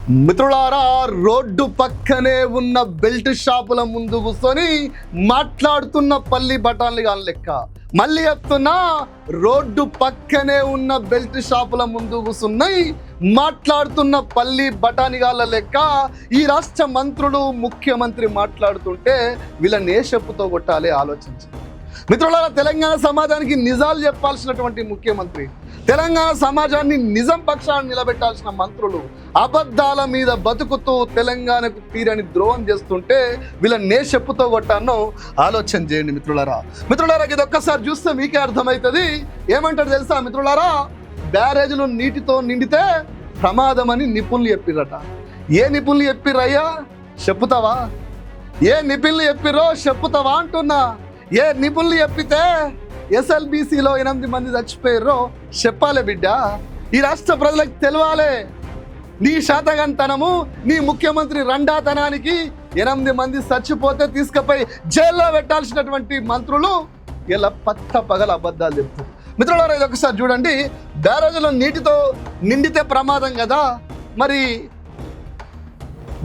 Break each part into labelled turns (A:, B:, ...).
A: మిత్రులారా, రోడ్డు పక్కనే ఉన్న బెల్ట్ షాపుల ముందు కూర్చొని మాట్లాడుతున్న పల్లి బఠాన్లు కాని లెక్క. మళ్ళీ చెప్తున్నా, రోడ్డు పక్కనే ఉన్న బెల్ట్ షాపుల ముందు కూర్చున్నాయి మాట్లాడుతున్న పల్లి బఠానిగాళ్ళ లెక్క ఈ రాష్ట్ర మంత్రులు, ముఖ్యమంత్రి మాట్లాడుతుంటే వీళ్ళని ఏ చెప్పుతో కొట్టాలి ఆలోచించండి. మిత్రులారా, తెలంగాణ సమాజానికి నిజాలు చెప్పాల్సినటువంటి ముఖ్యమంత్రి, తెలంగాణ సమాజాన్ని నిజం పక్షాన్ని నిలబెట్టాల్సిన మంత్రులు అబద్ధాల మీద బతుకుతూ తెలంగాణకు తీరని ద్రోహం చేస్తుంటే వీళ్ళని నే చెప్పుతో కొట్టానో ఆలోచన చేయండి మిత్రులారా. ఇది ఒక్కసారి చూస్తే మీకే అర్థమవుతుంది. ఏమంటారు తెలుసా మిత్రులారా? బ్యారేజ్లు నీటితో నిండితే ప్రమాదం అని నిపుణులు చెప్పిరట. ఏ నిపుణులు చెప్పిర్రయ్యా? చెప్పుతావా? ఏ నిపుణులు చెప్పిరో చెప్పుతావా అంటున్నా. ఏ నిపుణులు చెప్పితే SLBCలో 8 మంది చచ్చిపోయారో చెప్పాలి బిడ్డ. ఈ రాష్ట్ర ప్రజలకు తెలవాలి. నీ శాతగంతనము, నీ ముఖ్యమంత్రి రండాతనానికి 8 మంది చచ్చిపోతే తీసుకుపోయి జైల్లో పెట్టాల్సినటువంటి మంత్రులు ఇలా పట్ట పగల అబద్ధాలు చెప్తారు. మిత్రులారా, ఇది ఒకసారి చూడండి. బ్యారేజ్లో నీటితో నిండితే ప్రమాదం కదా, మరి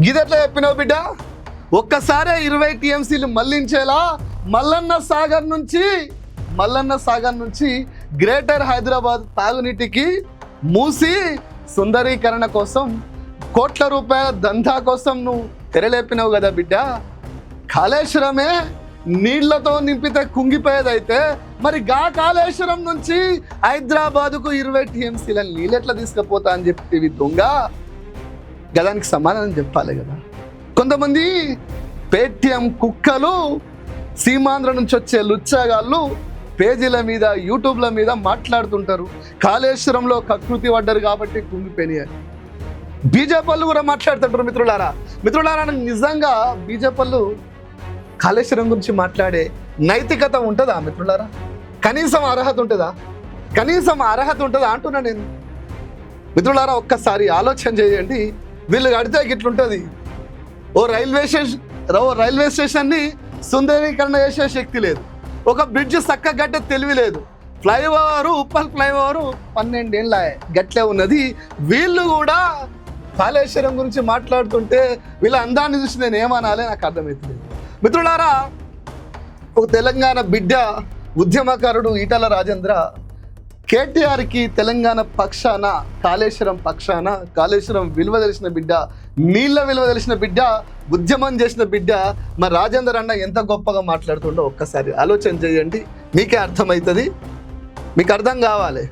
A: గిదెట్లా చెప్పినావు బిడ్డ? ఒక్కసారే 20 TMCలు మళ్లించేలా మల్లన్న సాగర్ నుంచి గ్రేటర్ హైదరాబాద్ తాగునీటికి మూసి సుందరీకరణ కోసం కోట్ల రూపాయల దందా కోసం నువ్వు తెరలేపినావు కదా బిడ్డ. కాళేశ్వరమే నీళ్లతో నింపితే కుంగిపోయేదైతే మరి గా కాళేశ్వరం నుంచి హైదరాబాదుకు 20 TMCల నీళ్ళెట్లా తీసుకుపోతా అని చెప్పి దొంగ గదానికి సమాధానం చెప్పాలి కదా. కొంతమంది పేటీఎం కుక్కలు, సీమాంధ్ర నుంచి వచ్చే లుచ్చాగాళ్ళు పేజీల మీద, యూట్యూబ్ల మీద మాట్లాడుతుంటారు. కాళేశ్వరంలో కకృతి పడ్డారు కాబట్టి కుంగిపోయినాయి. బీజేపీలు కూడా మాట్లాడుతుంటారు. మిత్రులారా, నిజంగా బీజేపీలు కాళేశ్వరం గురించి మాట్లాడే నైతికత ఉంటుందా మిత్రులారా? కనీసం అర్హత ఉంటుందా అంటున్నా నేను. మిత్రులారా, ఒక్కసారి ఆలోచన చేయండి. వీళ్ళు కడితే గిట్లుంటుంది. ఓ రైల్వే స్టేషన్ని సుందరీకరణ చేసే శక్తి లేదు. ఒక బ్రిడ్జ్ చక్క గట్టే తెలివి లేదు. ఉప్పల్ ఫ్లైఓవరు 12 ఏళ్ళ గట్లే ఉన్నది. వీళ్ళు కూడా కాళేశ్వరం గురించి మాట్లాడుతుంటే వీళ్ళ అందాన్ని చూసి నేను ఏమనాలి నాకు అర్థమవుతుంది. మిత్రులారా, ఒక తెలంగాణ బిడ్డ, ఉద్యమకారుడు ఈటల రాజేంద్ర కేటీఆర్కి తెలంగాణ పక్షాన, కాళేశ్వరం విలువ తెలిసిన బిడ్డ, నీళ్ళ విలువ తెలిసిన బిడ్డ, ఉద్యమం చేసిన బిడ్డ మరి రాజేందర్ అన్న ఎంత గొప్పగా మాట్లాడుతుండో ఒక్కసారి ఆలోచన చేయండి. మీకే అర్థమవుతుంది, మీకు అర్థం కావాలి.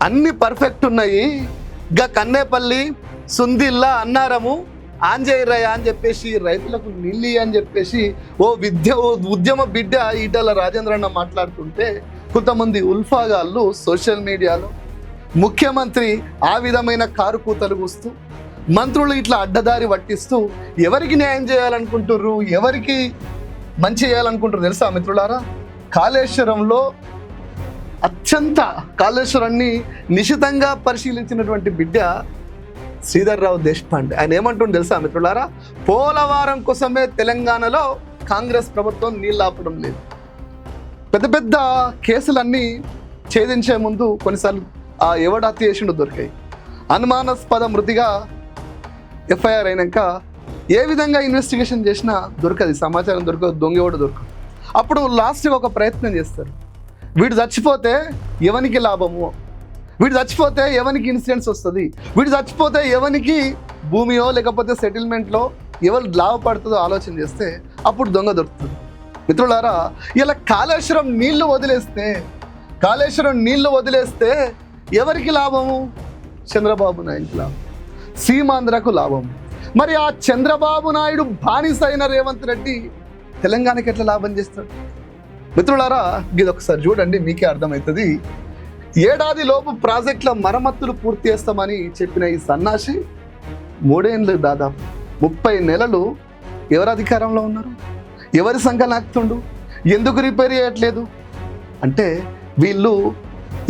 A: అన్ని పర్ఫెక్ట్ ఉన్నాయి. ఇంకా కన్నేపల్లి, సుందిల్లా, అన్నారము, ఆంజయ్యరయ్య అని చెప్పేసి రైతులకు నీళ్ళు అని చెప్పేసి ఉద్యమ బిడ్డ ఈటల రాజేంద్రన్న మాట్లాడుతుంటే కొంతమంది ఉల్ఫాగాళ్ళు సోషల్ మీడియాలో ముఖ్యమంత్రి ఆ విధమైన కారు కూతలు కూస్తూ, మంత్రులు ఇట్లా అడ్డదారి పట్టిస్తూ ఎవరికి న్యాయం చేయాలనుకుంటుర్రు, ఎవరికి మంచి చేయాలనుకుంటారు తెలుసా మిత్రులారా? కాళేశ్వరాన్ని నిశితంగా పరిశీలించినటువంటి బిడ్డ శ్రీధర్ రావు దేశపాండే. ఆయన ఏమంటుంది తెలుసా మిత్రులారా? పోలవరం కోసమే తెలంగాణలో కాంగ్రెస్ ప్రభుత్వం నీళ్ళు ఆపడం లేదు. పెద్ద పెద్ద కేసులన్నీ ఛేదించే ముందు కొన్నిసార్లు ఎవడు హత్య చేసిండో దొరికాయి. అనుమానాస్పద మృతిగా FIR అయినాక ఏ విధంగా ఇన్వెస్టిగేషన్ చేసినా దొరకదు, సమాచారం దొరకదు, దొంగ ఎవడు దొరకదు. అప్పుడు లాస్ట్గా ఒక ప్రయత్నం చేస్తారు. వీడు చచ్చిపోతే ఎవరికి లాభము, వీడు చచ్చిపోతే ఎవరికి ఇన్సిడెంట్స్ వస్తుంది, వీడు చచ్చిపోతే ఎవరికి భూమియో లేకపోతే సెటిల్మెంట్లో ఎవరు లాభపడుతుందో ఆలోచన చేస్తే అప్పుడు దొంగ దొరుకుతుంది. మిత్రులారా, ఇలా కాళేశ్వరం నీళ్లు వదిలేస్తే ఎవరికి లాభము? చంద్రబాబు నాయుడుకి లాభం, సీమాంధ్రకు లాభం. మరి ఆ చంద్రబాబు నాయుడు బానిస అయిన రేవంత్ రెడ్డి తెలంగాణకి ఎట్లా లాభం చేస్తాడు? మిత్రులారా, ఇది ఒకసారి చూడండి, మీకే అర్థమవుతుంది. ఏడాదిలోపు ప్రాజెక్టుల మరమ్మతులు పూర్తి చేస్తామని చెప్పిన ఈ సన్నాసి 3 ఏళ్ళు, దాదాపు 30 నెలలు ఎవరు అధికారంలో ఉన్నారు? ఎవరి సంఖ్య నాకుతుండు? ఎందుకు రిపేర్ చేయట్లేదు అంటే వీళ్ళు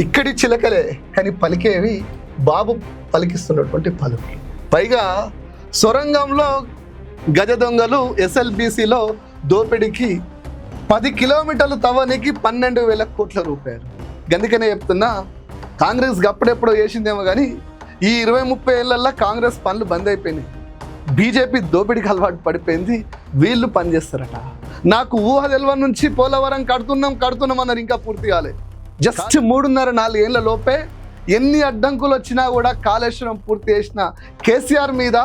A: ఇక్కడి చిలకలే కానీ పలికేవి బాబు పలికిస్తున్నటువంటి పలుకులు. పైగా సొరంగంలో గజ దొంగలు SLBCలో దోపిడీకి 10 కిలోమీటర్లు తవ్వనికి 12,000 కోట్ల రూపాయలు. అందుకనే చెప్తున్నా, కాంగ్రెస్ అప్పుడెప్పుడో వేసిందేమో కానీ ఈ 20-30 ఏళ్ళల్లో కాంగ్రెస్ పనులు బంద్ అయిపోయినాయి. బీజేపీ దోపిడీకి అలవాటు పడిపోయింది, వీళ్ళు పనిచేస్తారట. నాకు ఊహ తెలియని నుంచి పోలవరం కడుతున్నాం అన్నారు, ఇంకా పూర్తి కాలేదు. జస్ట్ 3.5-4 ఏళ్ల లోపే ఎన్ని అడ్డంకులు వచ్చినా కూడా కాళేశ్వరం పూర్తి చేసిన కేసీఆర్ మీద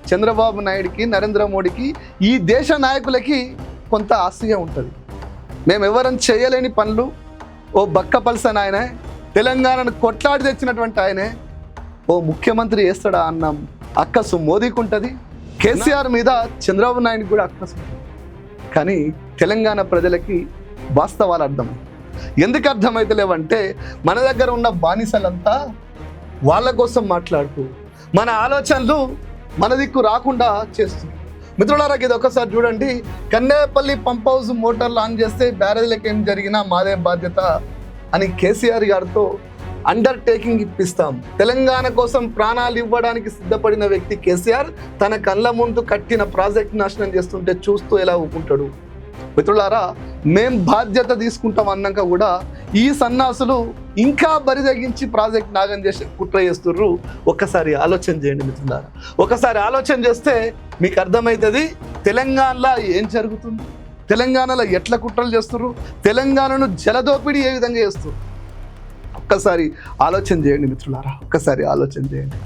A: చంద్రబాబు నాయుడికి, నరేంద్ర మోడీకి, ఈ దేశ నాయకులకి కొంత ఆశగా ఉంటుంది. మేము ఎవరం చేయలేని పనులు ఓ బక్కపల్సన్ ఆయనే, తెలంగాణను కొట్లాడి తెచ్చినటువంటి ఆయనే ఓ ముఖ్యమంత్రి చేస్తాడా అన్న అక్కసు మోదీకి ఉంటుంది, కేసీఆర్ మీద చంద్రబాబు నాయుడికి కూడా అక్కసు ఉంటుంది. కానీ తెలంగాణ ప్రజలకి వాస్తవాలు అర్థం. ఎందుకు అర్థమైతలేవంటే మన దగ్గర ఉన్న బానిసలంతా వాళ్ళ కోసం మాట్లాడుతూ మన ఆలోచనలు మన దిక్కు రాకుండా చేస్తుంది. మిత్రులారా, ఇది ఒకసారి చూడండి. కన్నేపల్లి పంప్ హౌస్ మోటార్లు ఆన్ చేస్తే బ్యారేజ్లకు ఏం జరిగినా మాదే బాధ్యత అని కేసీఆర్ గారితో అండర్టేకింగ్ ఇప్పిస్తాం. తెలంగాణ కోసం ప్రాణాలు ఇవ్వడానికి సిద్ధపడిన వ్యక్తి కేసీఆర్ తన కళ్ళ ముందు కట్టిన ప్రాజెక్ట్ నాశనం చేస్తుంటే చూస్తూ ఎలా ఊపుకుంటాడు? మిత్రులారా, మేం బాధ్యత తీసుకుంటాం అన్నాక కూడా ఈ సన్నాసులు ఇంకా బరిదగించి ప్రాజెక్ట్ నాగం చేసి కుట్ర చేస్తుర్రు. ఒక్కసారి ఆలోచన చేయండి మిత్రులారా. ఒకసారి ఆలోచన చేస్తే మీకు అర్థమవుతుంది తెలంగాణలో ఏం జరుగుతుంది, తెలంగాణలో ఎట్లా కుట్రలు చేస్తుర్రు, తెలంగాణను జలదోపిడీ ఏ విధంగా చేస్తుర్రు. ఒక్కసారి ఆలోచన చేయండి మిత్రులారా, ఒక్కసారి ఆలోచన చేయండి.